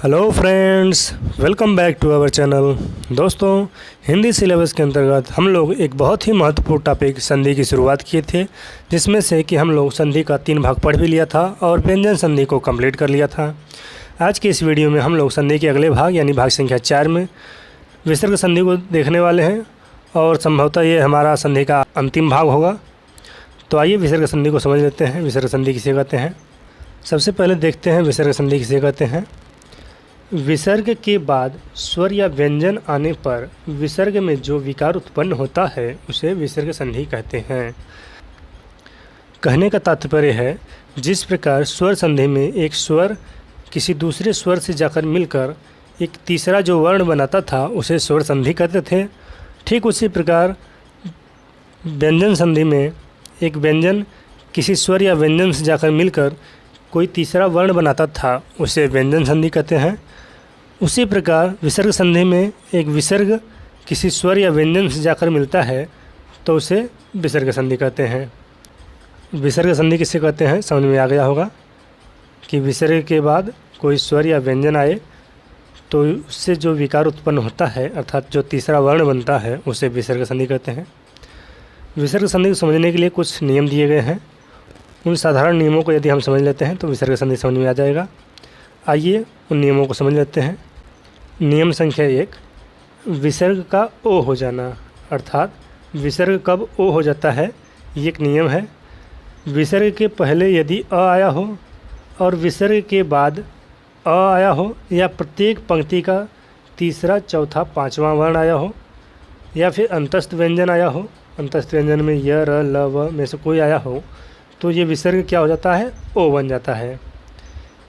Hello friends, welcome back to our channel. दोस्तों, Hindi syllabus के अंतर्गत हम लोग एक बहुत ही महत्वपूर्ण टॉपिक संधि की शुरुआत किए थे, जिसमें से कि हम लोग संधि का 3 भाग पढ़ भी लिया था और व्यंजन संधि को कंप्लीट कर लिया था। आज के इस वीडियो में हम लोग संधि के अगले भाग यानी भाग संख्या 4 में विसर्ग संधि को देखने वाले हैं और संभवतः ये हमारा संधि का अंतिम भाग होगा। तो आइए विसर्ग संधि को समझ लेते हैं। विसर्ग संधि किसे कहते हैं? सबसे पहले देखते हैं विसर्ग संधि किसे कहते हैं। विसर्ग के बाद स्वर या व्यंजन आने पर विसर्ग में जो विकार उत्पन्न होता है उसे विसर्ग संधि कहते हैं। कहने का तात्पर्य है, जिस प्रकार स्वर संधि में एक स्वर किसी दूसरे स्वर से जाकर मिलकर एक तीसरा जो वर्ण बनाता था उसे स्वर संधि कहते थे, ठीक उसी प्रकार व्यंजन संधि में एक व्यंजन किसी स्वर या व्यंजन से जाकर मिलकर कोई तीसरा वर्ण बनाता था उसे व्यंजन संधि कहते हैं। उसी प्रकार विसर्ग संधि में एक विसर्ग किसी स्वर या व्यंजन से जाकर मिलता है तो उसे विसर्ग संधि कहते हैं। विसर्ग संधि किसे कहते हैं समझ में आ गया होगा कि विसर्ग के बाद कोई स्वर या व्यंजन आए तो उससे जो विकार उत्पन्न होता है अर्थात जो तीसरा वर्ण बनता है उसे विसर्ग संधि कहते हैं। विसर्ग संधि को समझने के लिए कुछ नियम दिए गए हैं। उन साधारण नियमों को यदि हम समझ लेते हैं तो विसर्ग संधि समझ में आ जाएगा। आइए उन नियमों को समझ लेते हैं। नियम संख्या 1, विसर्ग का ओ हो जाना, अर्थात विसर्ग कब ओ हो जाता है ये एक नियम है। विसर्ग के पहले यदि अ आया हो और विसर्ग के बाद अ आया हो या प्रत्येक पंक्ति का तीसरा चौथा पांचवा वर्ण आया हो या फिर अंतस्थ व्यंजन आया हो, अंतस्थ व्यंजन में य र ल व में से कोई आया हो तो ये विसर्ग क्या हो जाता है? ओ बन जाता है।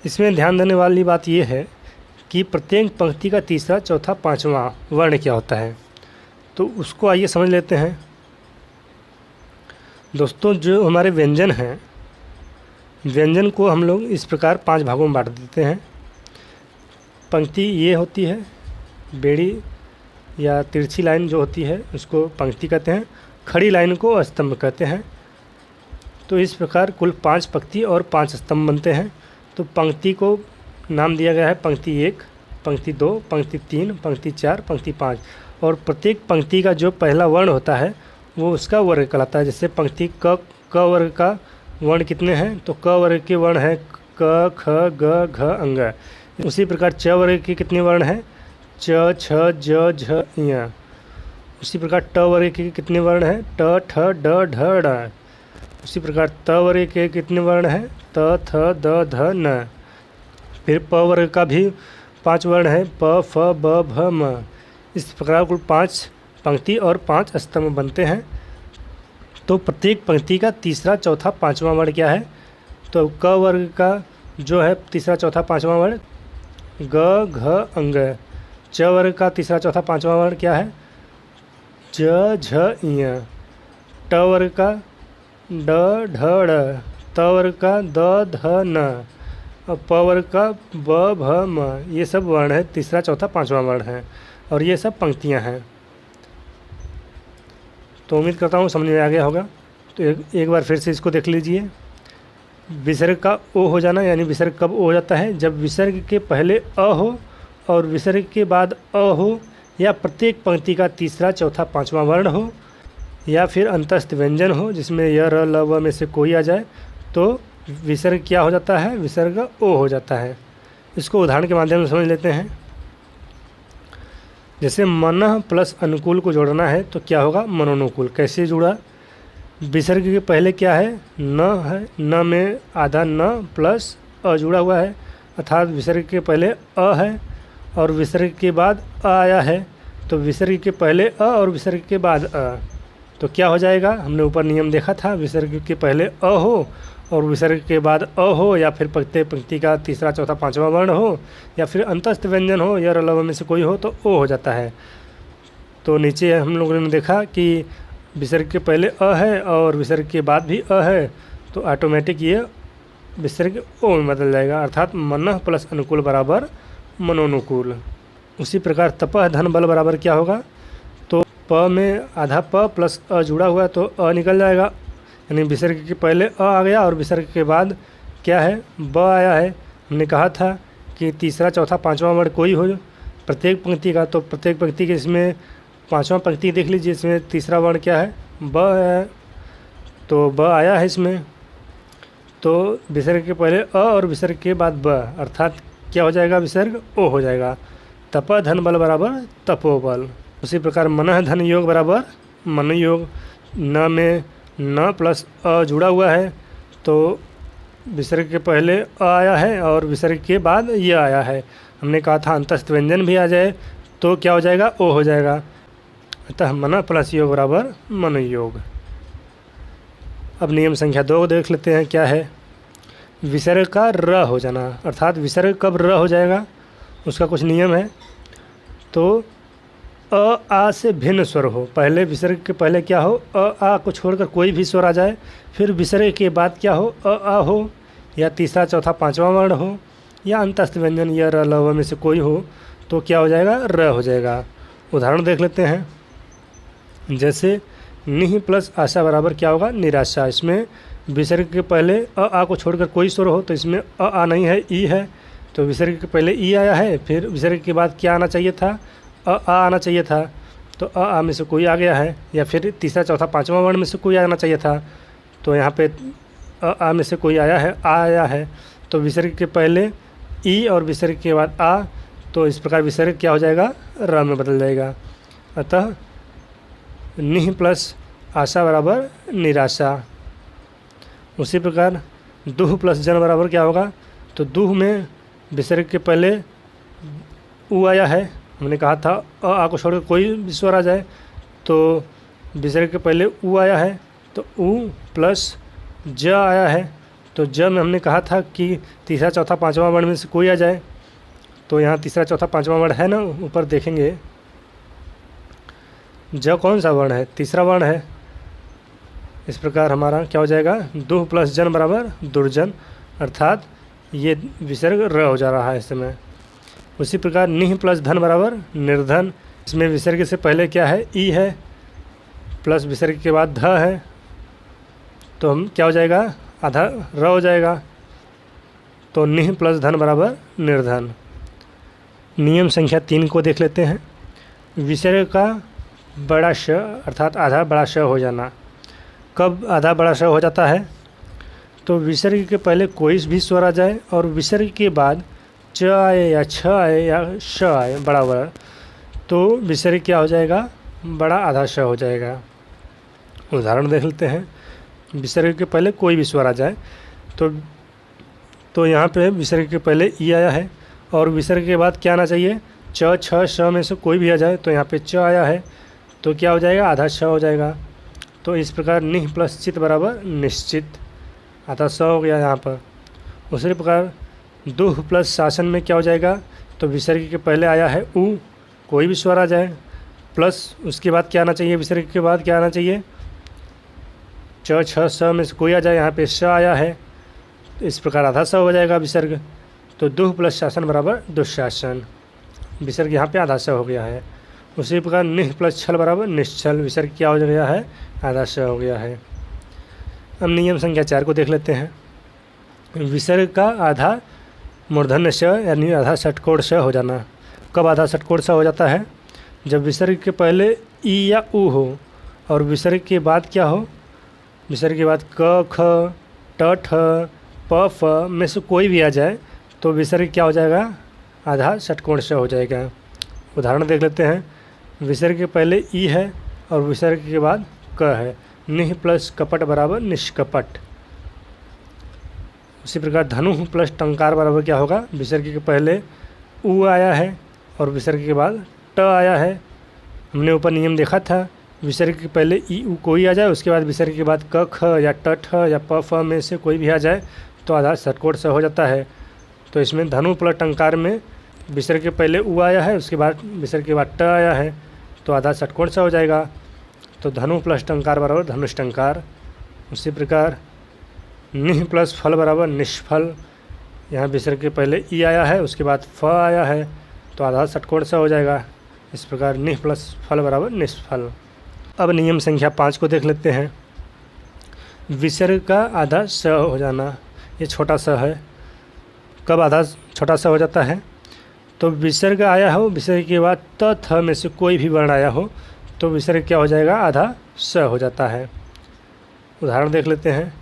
इसमें ध्यान देने वाली बात यह है कि प्रत्येक पंक्ति का तीसरा चौथा पांचवा वर्ण क्या होता है, तो उसको आइए समझ लेते हैं। दोस्तों, जो हमारे व्यंजन हैं, व्यंजन को हम लोग इस प्रकार 5 भागों में बांट देते हैं। पंक्ति ये होती है, बेड़ी या तिरछी लाइन जो होती है उसको पंक्ति कहते हैं, खड़ी लाइन को स्तंभ कहते हैं। तो इस प्रकार कुल 5 पंक्ति और 5 स्तंभ बनते हैं। तो पंक्ति को नाम दिया गया है पंक्ति 1, पंक्ति 2, पंक्ति 3, पंक्ति 4, पंक्ति 5 और प्रत्येक पंक्ति का जो पहला वर्ण होता है वो उसका वर्ग कहलाता है। जैसे पंक्ति क वर्ग का वर्ण कितने हैं? तो क वर्ग के वर्ण हैं क, ख, ग, घ, अंग। उसी प्रकार च वर्ग के कितने वर्ण हैं? च, छ, ज, झ, ञ। उसी प्रकार ट वर्ग के कितने वर्ण हैं? ट, ठ, ड, ढ, ढ। उसी प्रकार त वर्ग के कितने वर्ण हैं? त, थ, द, ध, न। फिर प वर्ग का भी 5 वर्ण है प, फ, ब, भ, म। इस प्रकार कुल 5 पंक्ति और 5 स्तंभ बनते हैं। तो प्रत्येक पंक्ति का तीसरा चौथा पांचवा वर्ण क्या है? तो क वर्ग का जो है तीसरा चौथा पांचवा वर्ण ग, घ, अंग। च वर्ग का तीसरा चौथा पांचवा वर्ण क्या है? ज, झ, ञ। ट वर्ग का ड, ढ, ड़। त वर्ग का द, ध, न। और प वर्ग का ब, भ, म। ये सब वर्ण है, तीसरा चौथा पांचवा वर्ण है और ये सब पंक्तियां हैं। तो उम्मीद करता हूँ समझ में आ गया होगा। तो एक बार फिर से इसको देख लीजिए। विसर्ग का ओ हो जाना यानी विसर्ग कब ओ हो जाता है? जब विसर्ग के पहले अ हो और विसर्ग के बाद अ हो या प्रत्येक पंक्ति का तीसरा चौथा पांचवा वर्ण हो या फिर अंतस्थ व्यंजन हो जिसमें य, र, ल, व में से कोई आ जाए तो विसर्ग क्या हो जाता है? विसर्ग ओ हो जाता है। इसको उदाहरण के माध्यम से समझ लेते हैं। जैसे मनः प्लस अनुकूल को जोड़ना है तो क्या होगा? मनोनुकूल। कैसे जुड़ा? विसर्ग के पहले क्या है? न है, न में आधा न प्लस अ जुड़ा हुआ है, अर्थात विसर्ग के पहले अ है और विसर्ग के बाद अ आया है। तो विसर्ग के पहले अ और विसर्ग के बाद अ, तो क्या हो जाएगा? हमने ऊपर नियम देखा था, विसर्ग के पहले अ हो और विसर्ग के बाद अ हो या फिर प्रत्येक पंक्ति का तीसरा चौथा पांचवा वर्ण हो या फिर अंतस्थ व्यंजन हो या र, ल, व में से कोई हो तो ओ हो जाता है। तो नीचे हम लोगों ने देखा कि विसर्ग के पहले अ है और विसर्ग के बाद भी अ है तो ऑटोमेटिक ये विसर्ग ओ में बदल जाएगा, अर्थात मनः प्लस अनुकूल बराबर मनोनुकूल। उसी प्रकार तपः धन बल बराबर क्या होगा? तो प में आधा प प्लस अ जुड़ा हुआ है तो अ निकल जाएगा, यानी विसर्ग के पहले अ आ गया और विसर्ग के बाद क्या है? ब आया है। हमने कहा था कि तीसरा चौथा पाँचवा वर्ण कोई हो प्रत्येक पंक्ति का, तो प्रत्येक पंक्ति के इसमें पाँचवा पंक्ति देख लीजिए, इसमें तीसरा वर्ण क्या है, ब है, तो ब आया है इसमें। तो विसर्ग के पहले अ और विसर्ग के बाद ब, अर्थात क्या हो जाएगा, विसर्ग ओ हो जाएगा। तप धन बल बराबर तपोबल। उसी प्रकार मनः धन योग बराबर मनोयोग। न में न प्लस अ जुड़ा हुआ है, तो विसर्ग के पहले अ आया है और विसर्ग के बाद य आया है। हमने कहा था अंतस्थ व्यंजन भी आ जाए तो क्या हो जाएगा, ओ हो जाएगा। अतः मन प्लस योग बराबर मनोयोग। अब नियम संख्या 2 देख लेते हैं क्या है। विसर्ग का र हो जाना, अर्थात विसर्ग कब र हो जाएगा उसका कुछ नियम है। तो अ आ से भिन्न स्वर हो, पहले विसर्ग के पहले क्या हो, अ आ को छोड़कर कोई भी स्वर आ जाए, फिर विसर्ग के बाद क्या हो, अ आ हो, या तीसरा चौथा पाँचवा वर्ण हो, या अंतस्थ व्यंजन या र ल व में से कोई हो, तो क्या हो जाएगा, र हो जाएगा। उदाहरण देख लेते हैं। जैसे निह प्लस आशा बराबर क्या होगा, निराशा। इसमें विसर्ग के पहले अ आ को छोड़कर कोई स्वर हो, तो इसमें अ आ नहीं है, ई है, तो विसर्ग के पहले ई आया है, फिर विसर्ग के बाद क्या आना चाहिए था, अ आ आना चाहिए था, तो अ आ में से कोई आ गया है, या फिर तीसरा चौथा पाँचवा वर्ण में से कोई आना चाहिए था, तो यहाँ पे अ आ में से कोई आया है, आ आया है, तो विसर्ग के पहले ई और विसर्ग के बाद आ, तो इस प्रकार विसर्ग क्या हो जाएगा, र में बदल जाएगा। अतः निह प्लस आशा बराबर निराशा। उसी प्रकार दुह प्लस जन बराबर क्या होगा, तो दुह में विसर्ग के पहले उ आया है, हमने कहा था अ आ को छोड़कर कोई भी स्वर आ जाए, तो विसर्ग के पहले उ आया है, तो उ प्लस ज आया है, तो ज में हमने कहा था कि तीसरा चौथा पाँचवा वर्ण में से कोई आ जाए, तो यहाँ तीसरा चौथा पाँचवा वर्ण है ना, ऊपर देखेंगे ज कौन सा वर्ण है, तीसरा वर्ण है। इस प्रकार हमारा क्या हो जाएगा, दुह प्लस जन बराबर दुर्जन, अर्थात ये विसर्ग र हो जा रहा है इस समय। उसी प्रकार निह प्लस धन बराबर निर्धन। इसमें विसर्ग से पहले क्या है, ई है, प्लस विसर्ग के बाद ध है, तो हम क्या हो जाएगा, आधा र हो जाएगा, तो निह प्लस धन बराबर निर्धन। नियम संख्या 3 को देख लेते हैं। विसर्ग का बड़ा श अर्थात आधा बड़ा श हो जाना। कब आधा बड़ा श हो जाता है, तो विसर्ग के पहले कोई भी स्वर आ जाए और विसर्ग के बाद च आए या छ आए या श आए बड़ा बड़ा, तो विसर्ग क्या हो जाएगा, बड़ा आधा श हो जाएगा। उदाहरण देख लेते हैं। विसर्ग के पहले कोई भी स्वर आ जाए, तो यहाँ पे विसर्ग के पहले ई आया है और विसर्ग के बाद क्या आना चाहिए, च छ श में से कोई भी आ जाए, तो यहाँ पे च आया है, तो क्या हो जाएगा, आधा श हो जाएगा। तो इस प्रकार निह प्लस चित बराबर निश्चित, आधा स हो गया यहाँ पर। उसी प्रकार दुह प्लस शासन में क्या हो जाएगा, तो विसर्ग के पहले आया है उ, कोई भी स्वर आ जाए, प्लस उसके बाद क्या आना चाहिए, विसर्ग के बाद क्या आना चाहिए, च छ स में से कोई आ जाए, यहाँ पे श आया है, तो इस प्रकार आधा स हो जाएगा विसर्ग। तो दुह प्लस शासन बराबर दुशासन, विसर्ग यहाँ पे आधा स हो गया है। उसी प्रकार निह प्लस छल बराबर निश्चल, विसर्ग क्या हो गया है, आधा श हो गया है। अब नियम संख्या 4 को देख लेते हैं। विसर्ग का आधा मूर्धन्य श यानी आधा षटकोण श हो जाना। कब आधा षटकोण स हो जाता है, जब विसर्ग के पहले ई या उ हो और विसर्ग के बाद क्या हो, विसर्ग के बाद क ख ट ठ प फ में से कोई भी आ जाए, तो विसर्ग क्या हो जाएगा, आधा षटकोण श हो जाएगा। उदाहरण देख लेते हैं। विसर्ग के पहले ई है और विसर्ग के बाद क है, निह प्लस कपट बराबर निष्कपट। उसी प्रकार धनु प्लस टंकार बराबर क्या होगा, विसर्ग के पहले उ आया है और विसर्ग के बाद ट आया है। हमने ऊपर नियम देखा था, विसर्ग के पहले ई उ कोई आ जाए, उसके बाद विसर्ग के बाद क ख या ट ठ या प फ में से कोई भी आ जाए, तो आधा षटकोण स हो जाता है। तो इसमें धनु प्लस टंकार में विसर्ग के पहले उ आया है, उसके बाद विसर्ग के बाद ट आया है, तो आधा षटकोण स हो जाएगा। तो धनु प्लस टंकार बराबर धनुष टंकार। उसी प्रकार निह प्लस फल बराबर निष्फल, यहाँ विसर्ग के पहले ई आया है, उसके बाद फ आया है, तो आधा षटकोण स हो जाएगा। इस प्रकार निह प्लस फल बराबर निष्फल। अब नियम संख्या 5 को देख लेते हैं। विसर्ग का आधा स हो जाना, ये छोटा स है, कब आधा छोटा सा हो जाता है? तो विसर्ग आया हो, विसर्ग के बाद त थ में से कोई भी वर्ण आया हो तो विसर्ग क्या हो जाएगा? आधा स हो जाता है। उदाहरण देख लेते हैं।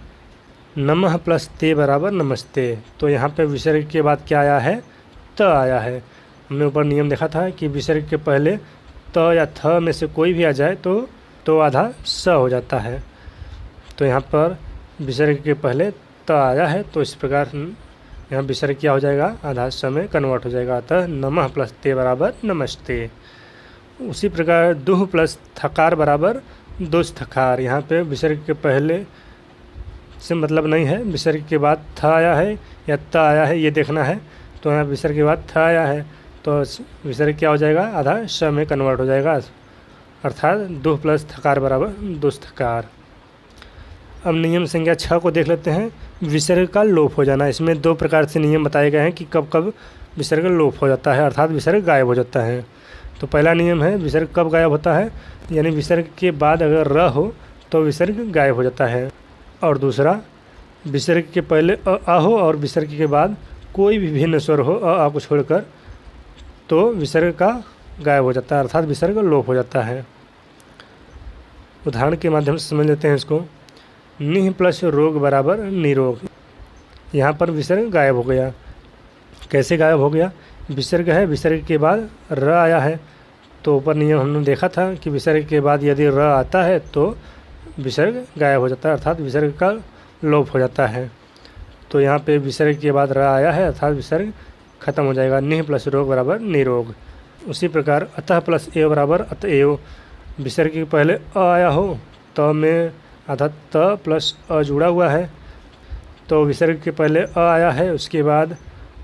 नमः प्लस ते बराबर नमस्ते। तो यहाँ पे विसर्ग के बाद क्या आया है? त आया है। हमने ऊपर नियम देखा था कि विसर्ग के पहले त या थ में से कोई भी आ जाए तो आधा स हो जाता है। तो यहाँ पर विसर्ग के पहले त आया है, तो इस प्रकार यहाँ विसर्ग क्या हो जाएगा? आधा स में कन्वर्ट हो जाएगा। अतः नमः प्लस ते बराबर नमस्ते। उसी प्रकार दुह प्लस थकार बराबर दुष्थकार। यहाँ पे विसर्ग के पहले से मतलब नहीं है, विसर्ग के बाद थ आया है या त आया है ये देखना है। तो यहाँ विसर्ग के बाद थ आया है तो विसर्ग क्या हो जाएगा? आधा श में कन्वर्ट हो जाएगा, अर्थात दुह प्लस थकार बराबर दुष्थकार। अब नियम संख्या 6 को देख लेते हैं। विसर्ग का लोप हो जाना। इसमें 2 प्रकार से नियम बताए गए हैं कि कब कब विसर्ग लोप हो जाता है, अर्थात विसर्ग गायब हो जाता है। तो पहला नियम है विसर्ग कब गायब होता है, यानी विसर्ग के बाद अगर र हो तो विसर्ग गायब हो जाता है। और दूसरा, विसर्ग के पहले आ हो और विसर्ग के बाद कोई भी भिन्न स्वर हो आ को छोड़कर तो विसर्ग का गायब हो जाता है, अर्थात विसर्ग लोप हो जाता है। उदाहरण के माध्यम से समझ लेते हैं इसको। निह प्लस रोग बराबर निरोग। यहाँ पर विसर्ग गायब हो गया। कैसे गायब हो गया? विसर्ग है, विसर्ग के बाद र आया है, तो ऊपर नियम हमने देखा था कि विसर्ग के बाद यदि र आता है तो विसर्ग गायब हो जाता है, अर्थात विसर्ग का लोप हो जाता है। तो यहाँ पे विसर्ग के बाद र आया है, अर्थात विसर्ग खत्म हो जाएगा। निह प्लस रोग बराबर निरोग। उसी प्रकार अतः प्लस एव बराबर अतएव। विसर्ग के पहले अ आया हो तो में आधा त प्लस अ जुड़ा हुआ है, तो विसर्ग के पहले अ आया है, उसके बाद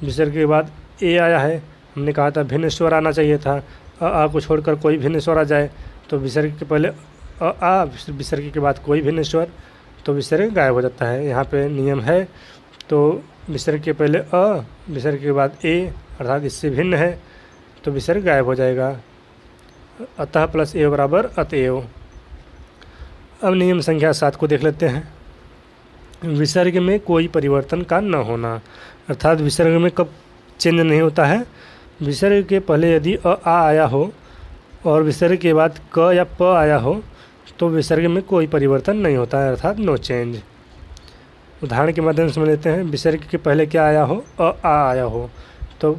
विसर्ग के बाद ए आया है। हमने कहा था भिन्न स्वर आना चाहिए था, आ को छोड़कर कोई भिन्न स्वर आ जाए तो विसर्ग के पहले आ, विसर्ग के बाद कोई भिन्न स्वर तो विसर्ग गायब हो जाता है। यहाँ पे नियम है, तो विसर्ग के पहले अ, विसर्ग के बाद ए, अर्थात इससे भिन्न है तो विसर्ग गायब हो जाएगा। अतः प्लस ए बराबर अतएव। अब नियम संख्या 7 को देख लेते हैं। विसर्ग में कोई परिवर्तन का न होना, अर्थात विसर्ग में कब चेंज नहीं होता है? विसर्ग के पहले यदि आ आया हो और विसर्ग के बाद क या प आया हो तो विसर्ग में कोई परिवर्तन नहीं होता है, अर्थात नो चेंज। उदाहरण के माध्यम से समझ लेते हैं। विसर्ग के पहले क्या आया हो? आ आया हो, तो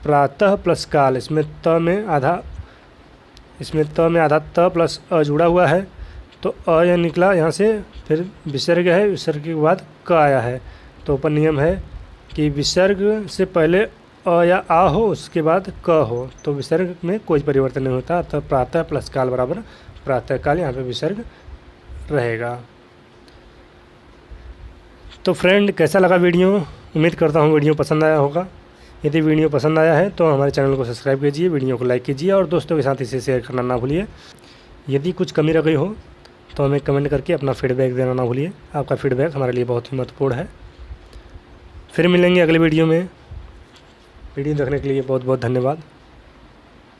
प्रातः प्लस काल, इसमें त में आधा त प्लस अ जुड़ा हुआ है, तो अ यह निकला यहाँ से, फिर विसर्ग है, विसर्ग के बाद क आया है। तो ऊपर नियम है कि विसर्ग से पहले अ या आ हो, उसके बाद क हो, तो विसर्ग में कोई परिवर्तन नहीं होता। तो प्रातः प्लस काल बराबर प्रातःकाल, यहाँ पे विसर्ग रहेगा। तो फ्रेंड, कैसा लगा वीडियो? उम्मीद करता हूँ वीडियो पसंद आया होगा। यदि वीडियो पसंद आया है तो हमारे चैनल को सब्सक्राइब कीजिए, वीडियो को लाइक कीजिए और दोस्तों के साथ इसे शेयर करना ना भूलिए। यदि कुछ कमी रह गई हो तो हमें कमेंट करके अपना फीडबैक देना ना भूलिए। आपका फीडबैक हमारे लिए बहुत ही महत्वपूर्ण है। फिर मिलेंगे अगले वीडियो में। वीडियो देखने के लिए बहुत बहुत धन्यवाद।